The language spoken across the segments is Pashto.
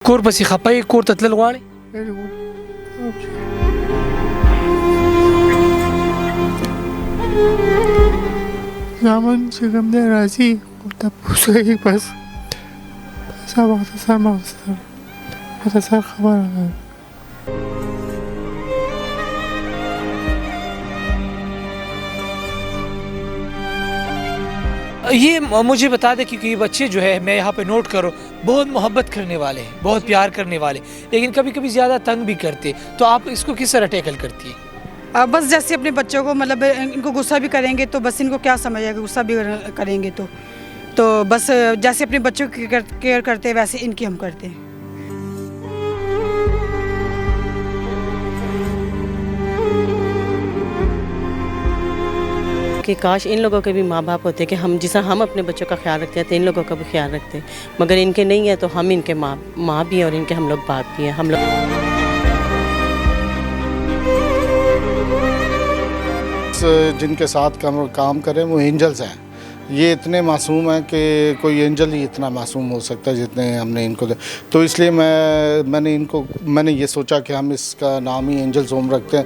کور پسې خپای کور ته تلل غواړي؟ زامن چې کوم دی راځي تپوس کوي بس مختصر خبره ده. یہ مجھے بتا دیں کیونکہ یہ بچے جو ہے میں یہاں پہ نوٹ کرو بہت محبت کرنے والے ہیں، بہت پیار کرنے والے، لیکن کبھی کبھی زیادہ تنگ بھی کرتے، تو آپ اس کو کس طرح ٹیکل کرتی ہیں؟ بس جیسے اپنے بچوں کو مطلب ان کو غصہ بھی کریں گے تو بس ان کو کیا سمجھ آئے گا، غصہ بھی کریں گے تو بس جیسے اپنے بچوں کی کیئر کرتے ویسے ان کی ہم کرتے ہیں. کہ کاش ان لوگوں کے بھی ماں باپ ہوتے کہ ہم جس طرح ہم اپنے بچوں کا خیال رکھتے ہیں تو ان لوگوں کا بھی خیال رکھتے ہیں، مگر ان کے نہیں ہے تو ہم ان کے ماں بھی ہیں اور ان کے ہم لوگ باپ بھی ہیں. ہم لوگ جن کے ساتھ کام کریں وہ اینجلز ہیں، یہ اتنے معصوم ہیں کہ کوئی اینجل ہی اتنا معصوم ہو سکتا ہے جتنے ہم نے ان کو تو اس لیے میں نے یہ سوچا کہ ہم اس کا نام ہی اینجلز ہوم رکھتے ہیں.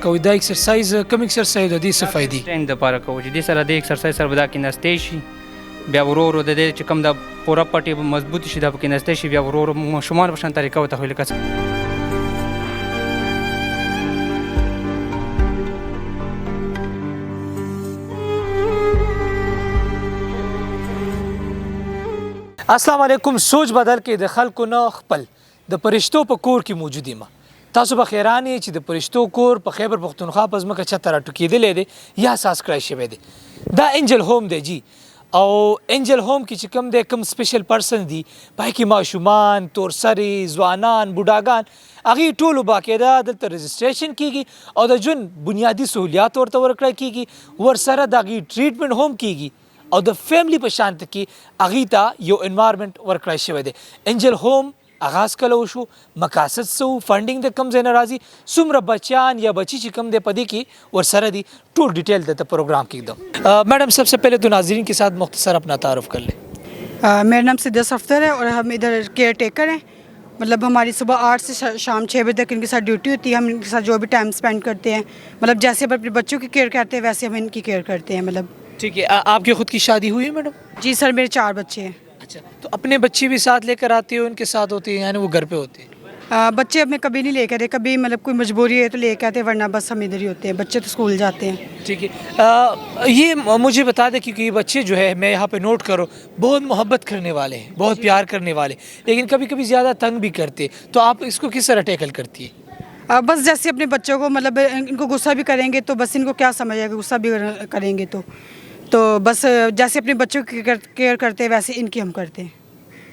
کوي دا ایکسرسایز کوم ایکسرسایز د دې څه فائدې؟ ټرین د پاره کوو چې دې سره د ایکسرسایز سره به دا کېناستې شي، بیا ورو ورو د دې چې کوم دا پوره پټې مضبوط شي دا به کېناستې شي، بیا ورو ورو ماشومان په شان طریقه ورته ښوولې که السلام علیکم. سوچ بدل کې د خلکو نه خپل د پرشتو په کور کې موجود یم. تاسو به خیران یې چې د پرشتو کور په خیبر پښتونخوا په ځمکه چته راټوکېدلی دی یا اساس کړی شوی دی. دا انجل ہوم دی جی، او انجل ہوم کې چې کوم دی کوم سپیشل پرسن دي پای کې ماشومان، تورسرې، ځوانان، بوډاګان هغې ټولو باقاعده دلته رجسټریشن کیږي او د ژوند بنیادي سهولیات ورته ورکړی کیږي، ورسره د هغې ټریټمنټ هم کیږي او د فیملی په شانت کې هغې ته یو انوایرمنټ ورکړی شوی دی. انجل ہوم آغاز کله وشو، مقاصد څه و، فنډینګ د کوم ځای نه راځي، څومره بچیان یا بچی چې کوم دی په دې کې ورسره دي، ټول ډیټیل دلته پروگرام کې ایکدم. میڈم سب سے پہلے تو ناظرین کے ساتھ مختصر اپنا تعارف کر لیں. میرا نام سدھا اختر ہے اور ہم ادھر کیئر ٹیکر ہیں. مطلب ہماری صبح 8 سے شام 6 بجے تک ان کے ساتھ ڈیوٹی ہوتی ہے. ہم ان کے ساتھ جو بھی ٹائم اسپینڈ کرتے ہیں، مطلب جیسے ہم اپنے بچوں کی کیئر کرتے ہیں ویسے ہم ان کی کیئر کرتے ہیں. مطلب ٹھیک ہے. آپ کی خود کی شادی ہوئی ہے میڈم؟ جی سر، میرے 4 بچے ہیں. اچھا، تو اپنے بچے بھی ساتھ لے کر آتے ہو، ان کے ساتھ ہوتے ہیں یعنی وہ گھر پہ ہوتے ہیں؟ بچے اب میں کبھی نہیں لے کے آتے، کبھی مطلب کوئی مجبوری ہے تو لے کے آتے ہیں، ورنہ بس ہم ادھر ہی ہوتے ہیں. بچے تو اسکول جاتے ہیں. ٹھیک ہے. یہ مجھے بتا دیں کیونکہ یہ بچے جو ہے میں یہاں پہ نوٹ کرو بہت محبت کرنے والے ہیں، بہت پیار کرنے والے، لیکن کبھی کبھی زیادہ تنگ بھی کرتے، تو آپ اس کو کس طرح ٹیکل کرتی ہے؟ بس جیسے اپنے بچوں کو مطلب ان کو غصہ بھی کریں گے تو بس ان کو کیا سمجھ آئے گا، غصہ بھی کریں گے تو بس جیسے اپنے بچوں کی کیئر کرتے ویسے ان کی ہم کرتے ہیں.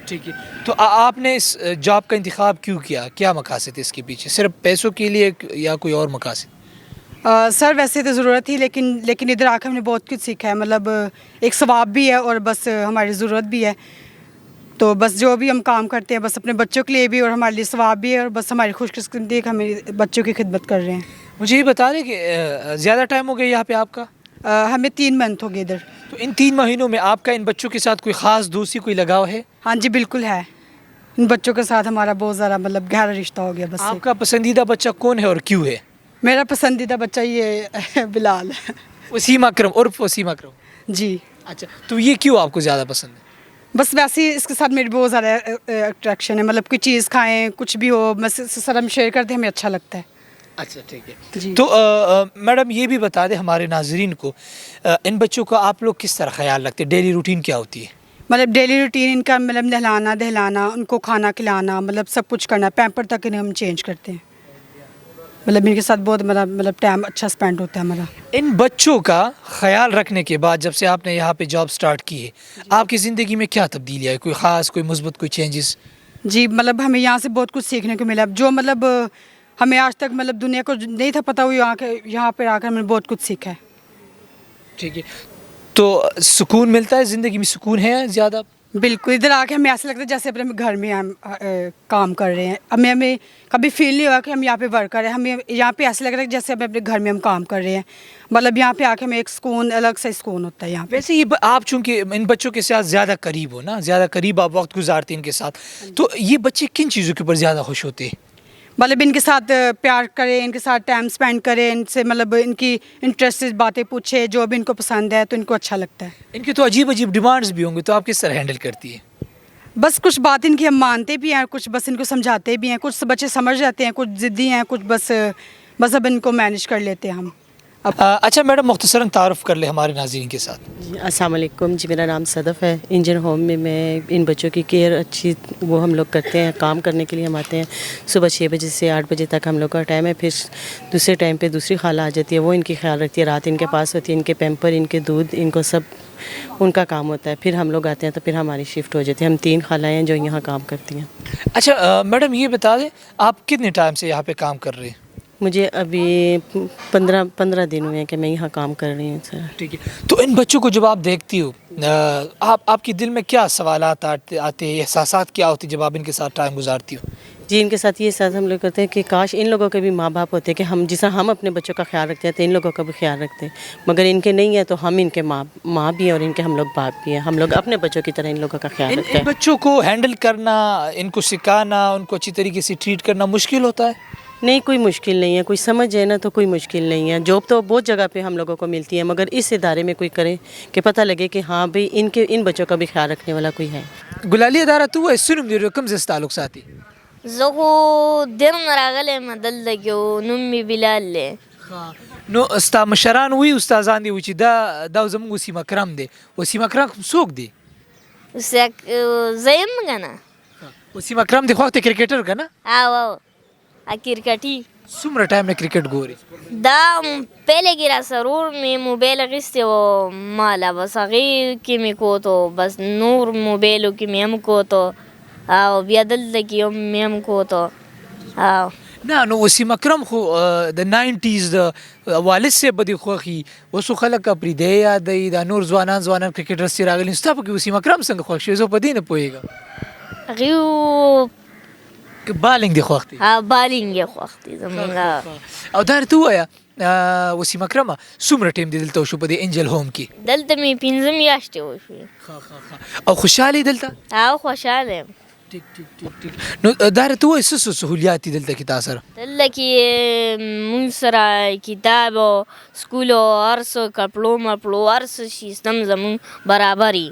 ٹھیک ہے. تو آپ نے اس جاب کا انتخاب کیوں کیا؟ کیا مقاصد ہے اس کے پیچھے؟ صرف پیسوں کے لیے یا کوئی اور مقاصد؟ سر ویسے تو ضرورت تھی، لیکن ادھر آ کے ہم نے بہت کچھ سیکھا ہے. مطلب ایک ثواب بھی ہے اور بس ہماری ضرورت بھی ہے. تو بس جو بھی ہم کام کرتے ہیں بس اپنے بچوں کے لیے بھی اور ہمارے لیے ثواب بھی ہے، اور بس ہماری خوش قسمتی کہ ہمیں بچوں کی خدمت کر رہے ہیں. مجھے یہ بتا دیں کہ زیادہ ٹائم ہو گیا یہاں پہ آپ کا؟ ہمیں 3 منتھ ہو گئے ادھر. تو ان 3 مہینوں میں آپ کا ان بچوں کے ساتھ کوئی خاص دوستی، کوئی لگاؤ ہے؟ ہاں جی بالکل ہے. ان بچوں کے ساتھ ہمارا بہت زیادہ مطلب گہرا رشتہ ہو گیا. بس آپ کا پسندیدہ بچہ کون ہے اور کیوں ہے؟ میرا پسندیدہ بچہ یہ بلال ہے. وسیم اکرم عرف وسیم اکرم. جی. اچھا، تو یہ کیوں آپ کو زیادہ پسند ہے؟ بس ویسے ہی اس کے ساتھ میری بہت زیادہ اٹریکشن ہے. مطلب کوئی چیز کھائیں کچھ بھی ہو بس سر ہم شیئر کرتے ہیں، ہمیں اچھا لگتا ہے. اچھا ٹھیک ہے. جی. تو میڈم یہ بھی بتا دیں ہمارے ناظرین کو ان بچوں کا آپ لوگ کس طرح خیال رکھتے ہیں؟ ڈیلی روٹین کیا ہوتی ہے؟ مطلب ڈیلی روٹین ان کا مطلب نہلانا دہلانا، ان کو کھانا کھلانا، مطلب سب کچھ کرنا، پیمپر تک انہیں ہم چینج کرتے ہیں. مطلب ان کے ساتھ بہت مطلب ٹائم اچھا اسپینڈ ہوتا ہے ہمارا. ان بچوں کا خیال رکھنے کے بعد جب سے آپ نے یہاں پہ جاب سٹارٹ کی ہے، آپ کی زندگی میں کیا تبدیلی آئی؟ کوئی خاص، کوئی مثبت، کوئی چینجز؟ جی مطلب ہمیں یہاں سے بہت کچھ سیکھنے کو ملا، جو مطلب ہمیں آج تک مطلب دنیا کو نہیں تھا پتہ، وہ یہاں پہ آ کر ہم نے بہت کچھ سیکھا ہے. ٹھیک ہے. تو سکون ملتا ہے زندگی میں؟ سکون ہے زیادہ؟ बिल्कुल, इधर आके हमें ऐसा लगता है जैसे अपने घर में हम काम कर रहे हैं. हमें कभी फील नहीं हुआ कि हम यहाँ पे वर्कर हैं. हमें यहाँ पे ऐसा लग रहा है जैसे हम अपने घर में हम काम कर रहे हैं. मतलब यहाँ पे आके हमें एक सुकून, अलग सा सुकून होता है यहाँ पे. वैसे ये आप चूंकि इन बच्चों के साथ ज़्यादा करीब हो ना, ज़्यादा करीब आप वक्त गुजारते हैं इनके साथ, तो ये बच्चे किन चीज़ों के ऊपर ज़्यादा खुश होते हैं? मतलब इनके साथ प्यार करें, इनके साथ टाइम स्पेंड करें, इनसे मतलब इनकी इंटरेस्टेड बातें पूछे, जो भी इनको पसंद है तो इनको अच्छा लगता है. इनके तो अजीब अजीब डिमांड्स भी होंगे, तो आप किस तरह हैंडल करती है? बस कुछ बात इनकी हम मानते भी हैं, कुछ बस इनको समझाते भी हैं. कुछ बच्चे समझ जाते हैं, कुछ ज़िद्दी हैं, कुछ बस अब इनको मैनेज कर लेते हैं हम. अच्छा मैडम, मुख्तसरन तारुफ कर ले हमारे नाज़रीन के साथ. जी अस्सलाम वालेकुम जी, मेरा नाम सदफ़ है. इंजन होम में मैं इन बच्चों की केयर अच्छी वो हम लोग करते हैं. काम करने के लिए हम आते हैं सुबह 6 बजे से 8 बजे तक हम लोग का टाइम है. फिर दूसरे टाइम पे दूसरी खाला आ जाती है, वो इनकी ख्याल रखती है. रात इनके पास होती है, इनके पैम्पर, इनके दूध, इनको सब उनका काम होता है. फिर हम लोग आते हैं तो फिर हमारी शिफ्ट हो जाती है. हम 3 खालाएँ हैं जो यहाँ काम करती हैं. अच्छा मैडम ये बता दें, आप कितने टाइम से यहाँ पे काम कर रहे हैं? मुझे अभी 15 दिन हुए हैं कि मैं यहाँ काम कर रही हूँ सर. ठीक है, तो इन बच्चों को जब आप देखती हो, आपके दिल में क्या सवालात आते हैं, एहसासात क्या होती जब आप इनके साथ टाइम गुजारती हो? जी इनके साथ ये साथ हम लोग करते हैं कि काश इन लोगों के भी माँ बाप होते कि हम जिस हम अपने बच्चों का ख्याल रखते हैं तो इन लोगों का भी ख्याल रखते हैं. मगर इनके नहीं है तो हम इनके माँ भी हैं और इनके हम लोग बाप भी हैं. हम लोग अपने बच्चों की तरह इन लोगों का ख्याल रखते इन हैं. बच्चों को हैंडल करना, इनको सिखाना, उनको अच्छी तरीके से ट्रीट करना मुश्किल होता है? नहीं, कोई मुश्किल नहीं है. कोई समझ है ना तो कोई मुश्किल नहीं है. जॉब तो बहुत जगह पे हम लोगों को मिलती है, मगर इस इदारे में कोई करे कि पता लगे कि हाँ भाई इन बच्चों का भी ख्याल रखने वाला कोई है. गुलाली अदारा तू सुनम दे रकम से ताल्लुक साथी زغو درم راغلی مدل لګیو نوم می بلال له. نو استا مشران وی استادان دی چې دا زموږ وسیم اکرم دی. وسیم اکرم څوک دی؟ وسک زیم غنا وسیم اکرم دی خو ته کرکټر کنه؟ او کرکټي څومره ټایم نه کرکټ ګوري؟ دا پہلے کی را سرور میں موبائل غسته و مالا بس هغه کې می کو تو بس نور موبایلو کې می هم کو تو او بیا دلته کې هم می هم کو تو. او نه نو وسیم اکرم خو د 90s د والد سے بدی خوخي وسو خلک پرې دی یادې دا نور ځوانان کرکټر سي راغلي. ستا په وسیم اکرم څنګه خوښ شي؟ زه په دې نه پوهیږم. هغه بالینګ دی خوښ دی. بالینګ یې خوښ دی زمونږ. او دا ته وایا وسیم اکرم څومره ټیم دی دلته شو په دې انجل هوم کې؟ دلته می 15 میاشتې وشوې. او خوشحالي دلته؟ او خوشاله یم. ټیک نو دا ته وایي څه سہولیات دي دلته کې تاسو سره؟ دلته کې مونږ سره کتاب او سکول او هر څه کپړو مپړو هر څه سیستم زمونږ برابر وي.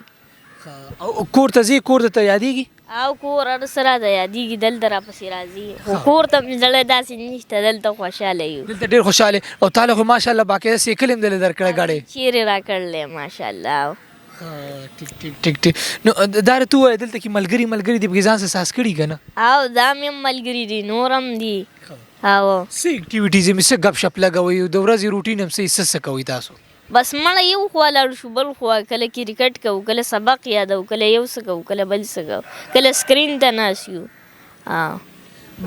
او کور ته ځې؟ کور ته یادېږي؟ او کور هر سره د یادېږي، دلته راپسې راځي. خو کور ته مې زړه داسې نشته، دلته خوشحاله یو. دلته ډېر خوشحاله او تعالی خو ماشاءالله باقاعده سیکل هم دلې درکړی ګاډی؟ چیرې راکړلی ماشاءالله. ټیک نو دا ته وایي دلته کې ملګري دي په ځان سره ساس کړي که نه؟ او دا مې هم ملګري دي، نور هم دي. او څه اکټیویټیز یې څه گپ شپ لګوئ؟ د ورځې روټین هم څه کوئ تاسو؟ بس مړه یو خوا لاړ شو بل خوا، کله کرکټ کوو، کله سبق یادو، کله یو څه کوو، کله بل څه کوو، کله سکرین ته ناست یو.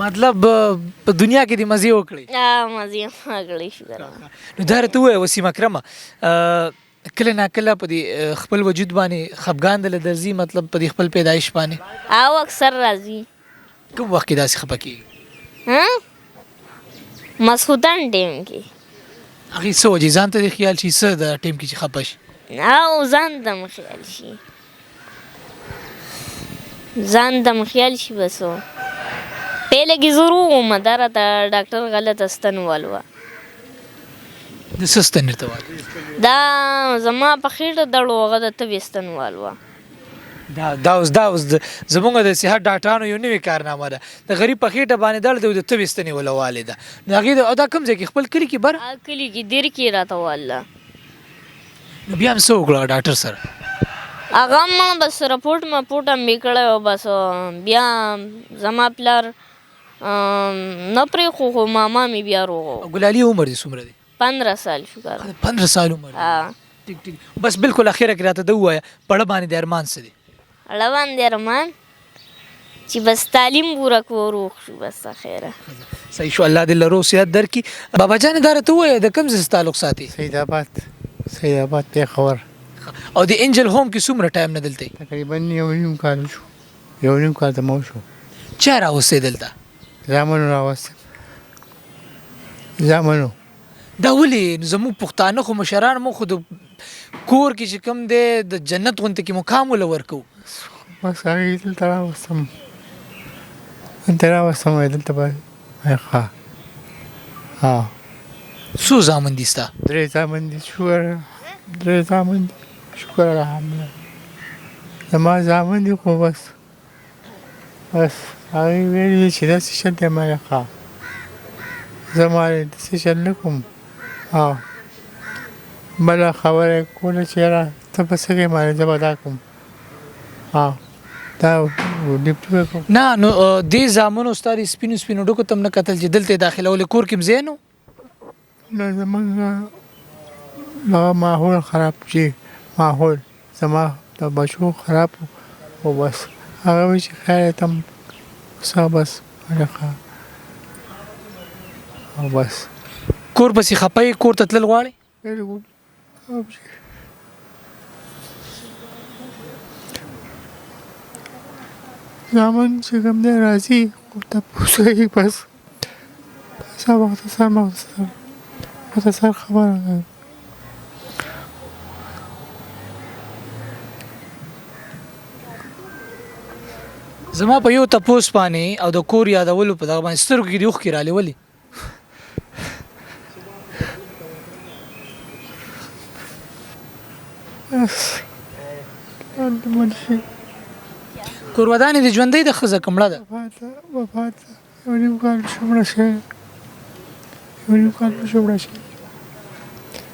مطلب په دنیا کې دې مزې وکړئ؟ مزې هم وکړې شو. نو دا ته ووایه وسیم اکرمه، کله ناکله په دې خپل وجود باندې خفګان دله درځي، مطلب په دې خپل پیدایش باندې؟ او اکثر راځي. کوم وخت کې داسې خفه کېږي؟ مسخوتن ټیم کې. هغې څه وجې ځان ته دې خیال شي څه د ټیم کې چې خفه شي؟ او ځان ته م خیال شي، ځان ته م خیال شي. بس پهله کې ضرور وم دا راته ډاکټر غلط ستن والوه. د څه ستن ورته وایي؟ دا زما په خېټه دړو هغه د تبې ستن والوه. دا اوس زمونږ د صحت ډاکټرانو یو نوې کارنامه ده. د غریب په خېټه باندې دړ دی او د تبې ستنې ولوالې ده. نو هغې دا کوم ځای کې خپل کلي کې بر کلي کې دیر کې راته واله. نو بیا هم څه وکړه ډاکټر سره؟ هغه هم بس رپورټ مپورټ هم یې کړی و. بس بیا زما پلار نه پرېښو، خو ماما مې بیا روغ و. ګلالي عمر دې څومره دی؟ 15 سال شو کار. 15 سال عمر دی. ټیک بس بالکل اخره کې راته د ووایه پړه باندې د ارمان څه دی؟ اړه باندې ارمان چې بس تعلیم پوره کړو، روغ شو بس اخره. صحیح شو، الله دې له روغ صحت درکړي. بابا جان دا راته ووایه د کوم ځای تعلق ساتي؟ سید آباد پیښور. او د انجل هوم کې څومره ټایم نه دلته تقریبا یو نیم کال شو، یو نیم کال ته مو شو. چا راوستې دلته زامنو راوستم، زامنو. دا ولې زموږ پښتانه خو مشران مو خو د کور کې چې کوم دی د جنت غونته کې مقام ولا ورکو بس هغې دلته راوستم، دلته راوستم دلته به ښه. څو زامن دي ستا 3 زامن دي، شکر 3 زامن دي، شکر الحمدلله. زما زامن دي خو بس هغې ویلي چې داسې شل دی ما یې ښه، زه ما داسې شل نه کوم. بله خبره یې کوله چې یاره ته به څه کوې ما زه به دا کوم. دا ډیپټي به کوم. نه نو دې زامنو ستا د سپینو سپینو ډکو ته هم نه کتل چې دلته یې داخلولې کور کې هم ځای نه و؟ نه زمونږ دغه ماحول خراب شي، ماحول زما د بچو خراب و، او بس هغه وایي چې خیر ته هم څه بس ښه او بس. کور پسې خپه یې کور ته تلل غواړې؟ بالکل زامن چې کوم دی راځي خو تپوس کوي بس مختصر خبره کوي. زما په یو تپوس باندې او د کور یادولو په دغه باندې سترګو کې د اوښکې رالې ولې کور ودانې د ژوندۍ د ښځه که مړه ده؟ وفات یو نیم کال شو مړه شوې، یو نیم کال شو مړه شوې.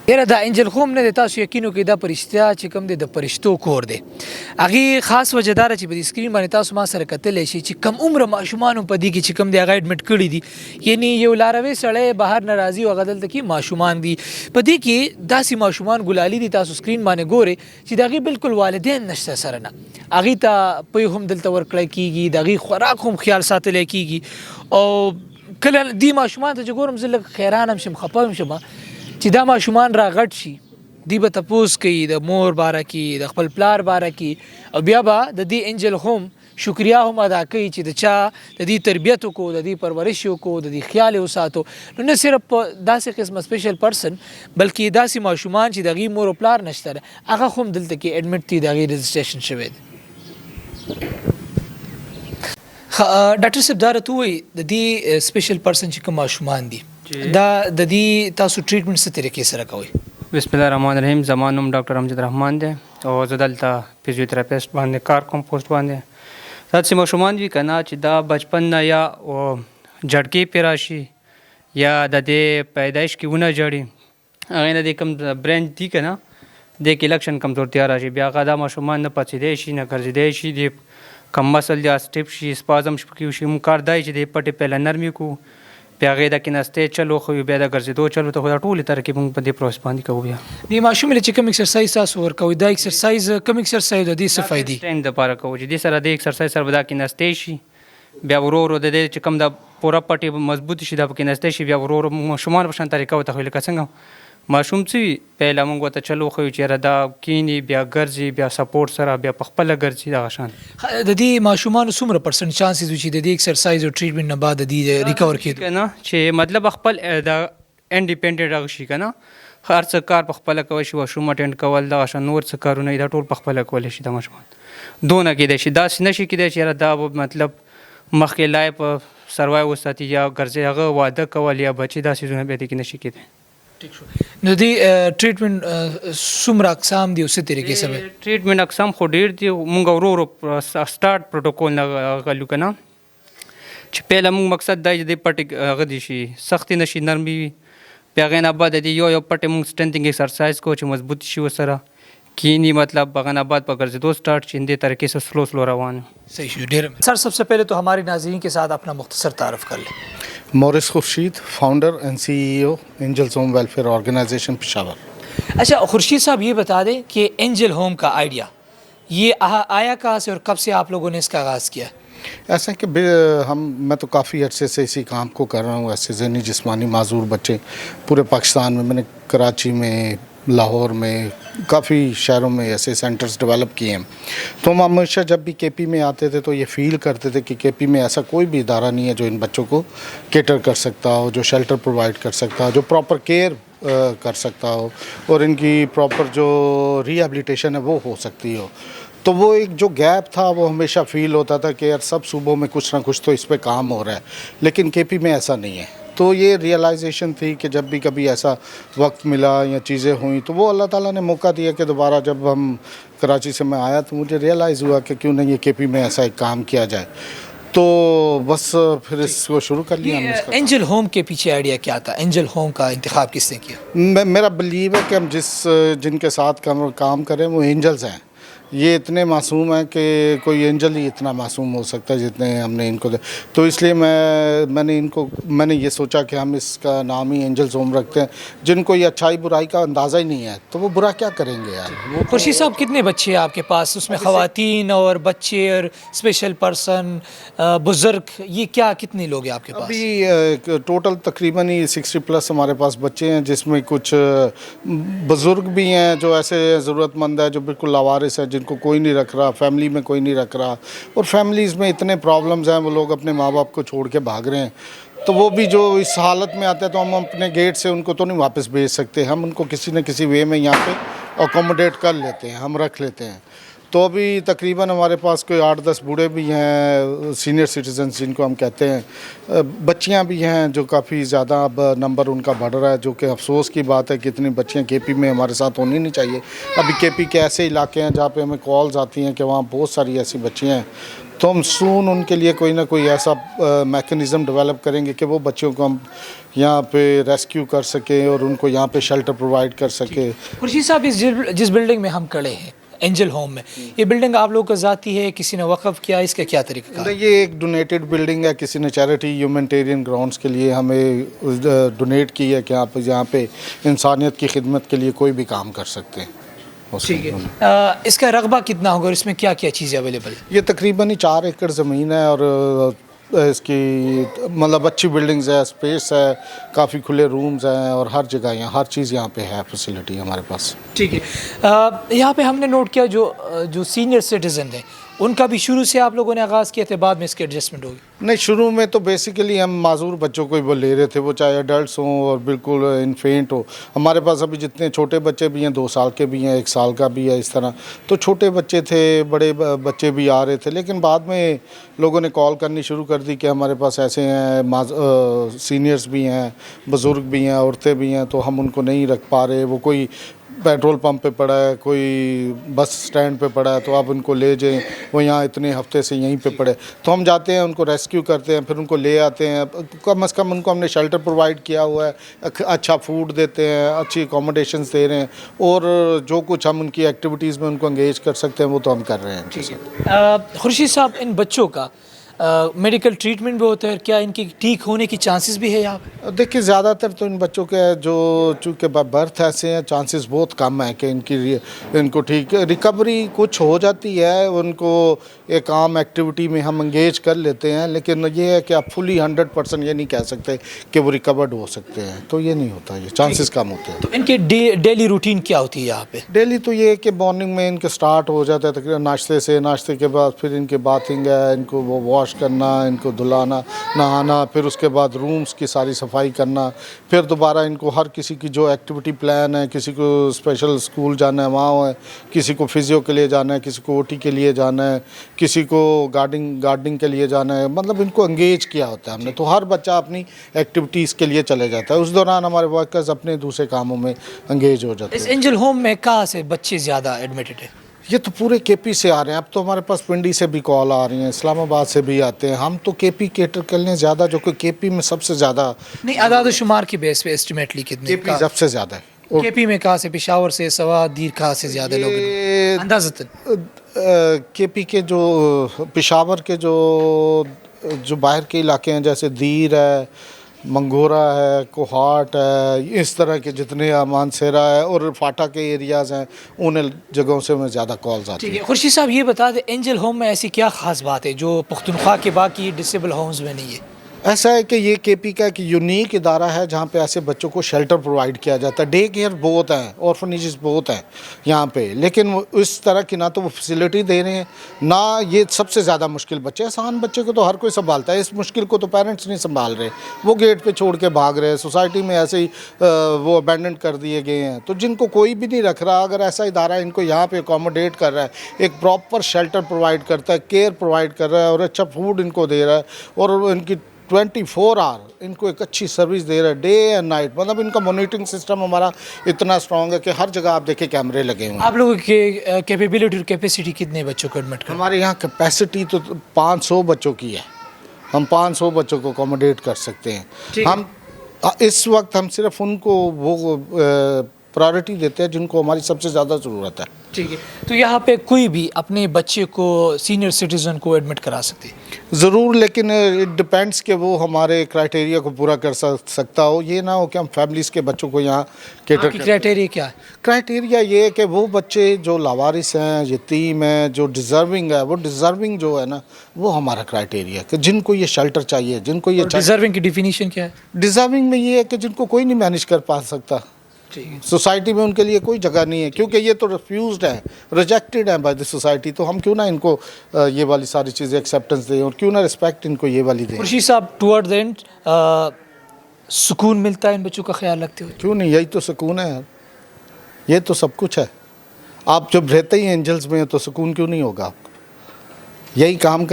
یاره دا انجل هوم نه دی، تاسو یقین وکړئ دا په رښتیا چې کوم دی د فرشتو کور دی. هغې خاص وجه دا ده چې په دې سکرین باندې تاسو ما سره کتلی شئ چې کم عمره ماشومان هم په دې کې چې کوم دی هغه اډمټ کړي دي. یعنې یو لاروی سړی بهر نه راځي او هغه دلته کې ماشومان دي. په دې کې داسې ماشومان ګلالي دي، تاسو سکرین باندې ګورئ چې د هغې بالکل والدین نشته سره نه. هغې ته پی هم دلته ورکړی کېږي، د هغې خوراک هم خیال ساتلی کېږي. او کله دې ماشومان ته چې ګورم زه لږ حیران هم شم، خفه هم شم چې دا ماشومان را غټ شي، دی به تپوس کوي د مور باره کې، د خپل پلار باره کې، او بیا به د دې انجل هوم شکریا هم ادا کوي چې د چا د دې تربیت وکړو، د دې پرورش وکړو، د دې خیال یې وساتو. نو نه صرف داسې قسمه سپیشل پرسن بلکې داسې ماشومان چې د هغې مور او پلار نشته ده هغه هم دلته کې اډمټ دي، د هغې رجسټریشن شوی دی. ډاکټر صاحب دا راته ووایي د دې سپیشل پرسن چې کوم ماشومان دي دا د دې تاسو ټریټمنټ څه طریقې سره کوئ؟ بسم الله الرحمن الرحیم. زما نوم ډاکټر امجد رحمان دی او زه دلته فزیوتراپیسټ باندې کار کوم پوسټ باندې. داسې ماشومان وي که نه چې دا بچپن نه یا جړکې پې راشي یا د دې پیدایش کې ونه جړي، هغې نه دې کوم برین دي که نه دې کې لکشن کمزورتیا راشي، بیا هغه دا ماشومان نه پڅېدی شي نه ګرځېدی شي، دې کم مسل یا سټیپ شي، سپازم پکې وشي. مونږ کار دا چې دې پټې پهله نرمې کړو، بیا هغې د کېناستې چلو خو بیا د ګرځېدو چلو ته خو دا ټولې ترکیب موږ په دې پروسس باندې کوو. بیا دې ماشوم له چې کوم ایکسرسایز تاسو ورکوئ دا ایکسرسایز کوم ایکسرسایز د دې څه فایدې سټرینګ دپاره کوو چې دې سره د ایکسرسایز سره به دا کېناستې شي، بیا ورو ورو د دې چې کوم د پوره پټې مضبوط شي دا به کېناستې شي، بیا ورو ورو ماشومان په شان طریقه ورته ښیو لکه څنګه ماشوم څه وي پهله موږ ورته چلو ښیو چې یاره دا کیني بیا ګرځي، بیا سپورټ سره بیا په خپله ګرځي دغه شان. د دې ماشومانو څومره پرسنټ چانسز وي چې د دې ایکسرسایز او ټریټمنټ نه بعد د دې ریکور کېدو که نه چې مطلب خپل د انډیپینډنټ هغه شي که نه هر څه کار په خپله کولی شي، واشروم اټینډ کول دغه شان نور څه کارونه دا ټول په خپله کولی شي. دا ماشومان دونه کېدی شي، داسې نه شي کېدی چې یاره دا به مطلب مخکې لایف سروایو وساتي یا ګرځي هغه واده کول یا بچي دا څیزونه بیا دې کې نه شي کېدی. نو دې ټریټمنټ څومره اقسام دي او څه طریقې سره؟ ټریټمنټ اقسام خو ډېر دي، مونږ ورو ورو سټارټ پروټوکول نه غلو که نه چې پهله مونږ مقصد دا چې دې پټې هغه دي شي سختې نه شي نرمې وي، بیا هغې نه بعد د دې یو پټې مونږ سټرینتھنګ ایکسرسایز کوو چې مضبوط شي ورسره کینی مطلب هغه نه بعد په ګرځېدو سٹارٹ شي دې طریقے سے سلو سلو روان. صحیح شو ډیر. سر سب سے پہلے تو ہمارے ناظرین کے ساتھ اپنا مختصر تعارف کر لیں. مورس خورشید، فاؤنڈر اینڈ سی ای او اینجلز ہوم ویلفیئر آرگنائزیشن پشاور. اچھا خورشید صاحب یہ بتا دیں کہ اینجل ہوم کا آئیڈیا یہ آیا کہاں سے اور کب سے آپ لوگوں نے اس کا آغاز کیا؟ ایسا کہ میں تو کافی عرصے سے اسی کام کو کر رہا ہوں. ایسے ذہنی جسمانی معذور بچے پورے پاکستان میں، میں نے کراچی میں लाहौर में, काफ़ी शहरों में ऐसे सेंटर्स डेवलप किए हैं। तो हम हमेशा जब भी केपी में आते थे तो ये फील करते थे कि केपी में ऐसा कोई भी इदारा नहीं है जो इन बच्चों को केटर कर सकता हो, जो शेल्टर प्रोवाइड कर सकता हो, जो प्रॉपर केयर कर सकता हो और इनकी प्रॉपर जो रिहेबिलिटेशन है वो हो सकती हो। तो वो एक जो गैप था वो हमेशा फील होता था कि यार सब सूबों में कुछ ना कुछ तो इस पे काम हो रहा है, लेकिन केपी में ऐसा नहीं है। तो ये रियलाइजेशन थी कि जब भी कभी ऐसा वक्त मिला या चीज़ें हुई तो वो अल्लाह ताला ने मौका दिया कि दोबारा जब हम कराची से मैं आया तो मुझे रियलाइज़ हुआ कि क्यों नहीं ये केपी में ऐसा एक काम किया जाए। तो बस फिर इसको शुरू कर लिया हमने इसका। एंजल होम के पीछे आइडिया क्या था? एंजल होम का इंतखाब किसने किया? मेरा बिलीव है कि हम जिनके साथ काम करें वो एंजल्स हैं। ये इतने मासूम हैं कि कोई एंजल ही इतना मासूम हो सकता है जितने हमने इनको तो इसलिए मैंने ये सोचा कि हम इसका नाम ही एंजल्स होम रखते हैं। जिनको ये अच्छाई बुराई का अंदाज़ा ही नहीं है तो वो बुरा क्या करेंगे यार। खुर्शीद साहब, कितने बच्चे हैं आपके पास? उसमें ख़वातीन और बच्चे और स्पेशल पर्सन, बुज़ुर्ग, ये क्या कितने लोग हैं आपके पास? अभी टोटल तकरीबन ही 60+ हमारे पास बच्चे हैं, जिसमें कुछ बुज़ुर्ग भी हैं जो ऐसे ज़रूरतमंद है जो बिल्कुल लावारिस है, जिनको कोई नहीं रख रहा, फैमिली में कोई नहीं रख रहा, और फैमिलीज़ में इतने प्रॉब्लम्स हैं वो लोग अपने माँ बाप को छोड़ के भाग रहे हैं। तो वो भी जो इस हालत में आते हैं तो हम अपने गेट से उनको तो नहीं वापस भेज सकते, हम उनको किसी न किसी वे में यहाँ पे अकोमोडेट कर लेते हैं, हम रख लेते हैं। तो अभी तकरीबन हमारे पास कोई 8-10 बूढ़े भी हैं, सीनियर सिटीजन्स जिनको हम कहते हैं, बच्चियां भी हैं जो काफ़ी ज़्यादा अब नंबर उनका बढ़ रहा है, जो कि अफसोस की बात है कि इतनी बच्चियां केपी में हमारे साथ होनी नहीं चाहिए। अभी केपी के ऐसे इलाके हैं जहाँ पे हमें कॉल्स आती हैं कि वहाँ बहुत सारी ऐसी बच्चियां हैं, तो हम सून उनके लिए कोई ना कोई ऐसा मैकेनिज़्म डेवलप करेंगे कि वो बच्चों को हम यहाँ पे रेस्क्यू कर सकें और उनको यहाँ पे शेल्टर प्रोवाइड कर सके। खुर्शीद साहब, जिस बिल्डिंग में हम खड़े हैं एंजल होम में, ये बिल्डिंग आप लोगों को ज़ाती है, किसी ने वक़फ़ किया, इसका क्या तरीका? ये एक डोनेटेड बिल्डिंग है, किसी ने चैरिटी ह्यूमैनिटेरियन ग्राउंड्स के लिए हमें डोनेट की है कि आप यहाँ पे इंसानियत की खिदमत के लिए कोई भी काम कर सकते हैं। ठीक है। इसका रकबा कितना होगा और इसमें क्या क्या चीज़ें अवेलेबल? ये तकरीबन ही 4 एकड़ ज़मीन है और इसकी मतलब अच्छी बिल्डिंग्स है, स्पेस है, काफ़ी खुले रूम्स हैं और हर जगह यहाँ हर चीज़ यहाँ पे है, फैसिलिटी हमारे पास। ठीक है। यहाँ पे हमने नोट किया जो सीनियर सिटीज़न हैं उनका भी शुरू से आप लोगों ने आगाज़ किया थे, बाद में इसकी एडजस्टमेंट होगी? नहीं, शुरू में तो बेसिकली हम माजूर बच्चों को ही वो ले रहे थे, वो चाहे अडल्ट्स हों और बिल्कुल इन्फेंट हो। हमारे पास अभी जितने छोटे बच्चे भी हैं, 2 साल के भी हैं, 1 साल का भी है, इस तरह। तो छोटे बच्चे थे, बड़े बच्चे भी आ रहे थे, लेकिन बाद में लोगों ने कॉल करनी शुरू कर दी कि हमारे पास ऐसे हैं, सीनियर्स भी हैं, बुज़ुर्ग भी हैं, औरतें भी हैं, तो हम उनको नहीं रख पा रहे। वो कोई पेट्रोल पंप पे पड़ा है, कोई बस स्टैंड पे पड़ा है, तो आप उनको ले जाएं, वो यहाँ इतने हफ्ते से यहीं पे पड़े। तो हम जाते हैं, उनको रेस्क्यू करते हैं, फिर उनको ले आते हैं। कम से कम उनको हमने शेल्टर प्रोवाइड किया हुआ है, अच्छा फूड देते हैं, अच्छी अकोमोडेशंस दे रहे हैं, और जो कुछ हम उनकी एक्टिविटीज़ में उनको एंगेज कर सकते हैं वो तो हम कर रहे हैं। ठीक है। खुर्शीद साहब, इन बच्चों का मेडिकल ट्रीटमेंट भी होता है, क्या इनकी ठीक होने की चांसेस भी है यहाँ पे? देखिए, ज़्यादातर तो इन बच्चों के जो चूँकि बर्थ ऐसे हैं, चांसेस बहुत कम है कि इनको ठीक रिकवरी कुछ हो जाती है, उनको एक आम एक्टिविटी में हम एंगेज कर लेते हैं, लेकिन ये है कि आप फुली 100% ये नहीं कह सकते कि वो रिकवर्ड हो सकते हैं, तो ये नहीं होता, ये चांसेस कम होते हैं। तो इनके डेली रूटीन क्या होती है यहाँ पे? डेली तो ये है कि मॉर्निंग में इनके स्टार्ट हो जाता है तकरीबन नाश्ते से, नाश्ते के बाद फिर इनके बाथिंग है, इनको वो वॉश करना, इनको धुलाना, नहाना, फिर उसके बाद रूम्स की सारी सफाई करना, फिर दोबारा इनको हर किसी की जो एक्टिविटी प्लान है, किसी को स्पेशल स्कूल जाना है वहाँ है, किसी को फिजियो के लिए जाना है, किसी को ओटी के लिए जाना है, किसी को गार्डनिंग के लिए जाना है, मतलब इनको एंगेज किया होता है हमने। तो हर बच्चा अपनी एक्टिविटीज़ के लिए चले जाता है, उस दौरान हमारे वर्कर्स अपने दूसरे कामों में एंगेज हो जाते हैं। इस एंजल होम में कहाँ से बच्चे ज़्यादा एडमिटेड है? ये तो पूरे केपी से आ रहे हैं। अब तो हमारे पास पिंडी से भी कॉल आ रही हैं, इस्लामाबाद से भी आते हैं। हम तो केपी केटर कर लें ज़्यादा, जो कि केपी में सबसे ज़्यादा नहीं, आदाद शुमार की बेस पे एस्टिमेटली कितने? केपी सबसे ज़्यादा है। केपी में कहाँ से? पेशावर से, सवा दीर कहाँ से ज़्यादा लोग अंदाज़तन? केपी के जो पेशावर के जो बाहर के इलाके हैं, जैसे दीर है, मंगोरा है, कोहाट है, इस तरह के जितने मानसेरा है और फाटा के एरियाज़ हैं, उन जगहों से में ज़्यादा कॉल्स आती ठीक है। है। खुर्शीद साहब, ये बता दें एंजल होम में ऐसी क्या ख़ास बात है जो पख्तूनख्वा के बाकी डिसेबल होम्स में नहीं है? ऐसा है कि ये केपी का एक यूनिक इदारा है जहाँ पे ऐसे बच्चों को शेल्टर प्रोवाइड किया जाता है। डे केयर बहुत हैं, ऑर्फनेजेस बहुत हैं यहाँ पे, लेकिन वो इस तरह की ना तो वो फैसिलिटी दे रहे हैं, ना ये सबसे ज़्यादा मुश्किल बच्चे। आसान बच्चे को तो हर कोई संभालता है, इस मुश्किल को तो पेरेंट्स नहीं संभाल रहे, वो गेट पे छोड़ के भाग रहे हैं। सोसाइटी में ऐसे ही वो अबैंडन कर दिए गए हैं। तो जिनको कोई भी नहीं रख रहा, अगर ऐसा इदारा इनको यहाँ पे अकोमोडेट कर रहा है, एक प्रॉपर शेल्टर प्रोवाइड करता है, केयर प्रोवाइड कर रहा है और अच्छा फूड इनको दे रहा है और इनकी 24 आवर इनको एक अच्छी सर्विस दे रहा है, डे एंड नाइट। मतलब इनका मॉनिटरिंग सिस्टम हमारा इतना स्ट्रांग है कि हर जगह आप देखें कैमरे लगे हुए हैं। आप लोगों की कैपेबिलिटी और कैपेसिटी कितने बच्चों को एडमिट कर? हमारे यहाँ कैपेसिटी तो 500 बच्चों की है, हम 500 बच्चों को अकोमोडेट कर सकते हैं। हम इस वक्त हम सिर्फ उनको वो प्रायोरिटी देते हैं जिनको हमारी सबसे ज़्यादा ज़रूरत है। ठीक है, तो यहाँ पे कोई भी अपने बच्चे को, सीनियर सिटीजन को एडमिट करा सकते हैं? ज़रूर, लेकिन इट डिपेंड्स कि वो हमारे क्राइटेरिया को पूरा कर सकता हो। ये ना हो कि हम फैमिलीज़ के बच्चों को यहाँ केटर आपकी क्राइटेरिया क्या है? क्राइटेरिया ये है कि वो बच्चे जो लावारिस हैं, यतीम हैं, जो डिज़र्विंग है, वो डिज़र्विंग जो है ना, वो हमारा क्राइटेरिया है कि जिनको ये शेल्टर चाहिए, जिनको ये डिजर्विंग की डिफिनीशन क्या है? डिज़र्विंग में ये है कि जिनको कोई नहीं मैनेज कर पा सकता, सोसाइटी में उनके लिए कोई जगह नहीं है, क्योंकि ये तो रिफ्यूज्ड है, रिजेक्टेड है बाय द सोसाइटी। तो हम क्यों ना इनको ये वाली सारी चीज़ें एक्सेप्टेंस दें और क्यों ना रिस्पेक्ट इनको ये वाली दें। खुर्शीद साहब, टुवर्ड द एंड सुकून मिलता है इन बच्चों का ख्याल रखते हुए? क्यों नहीं, यही तो सुकून है यार, ये तो सब कुछ है। आप जब रहते ही एंजल्स में तो सुकून क्यों नहीं होगा आपको? यही काम कर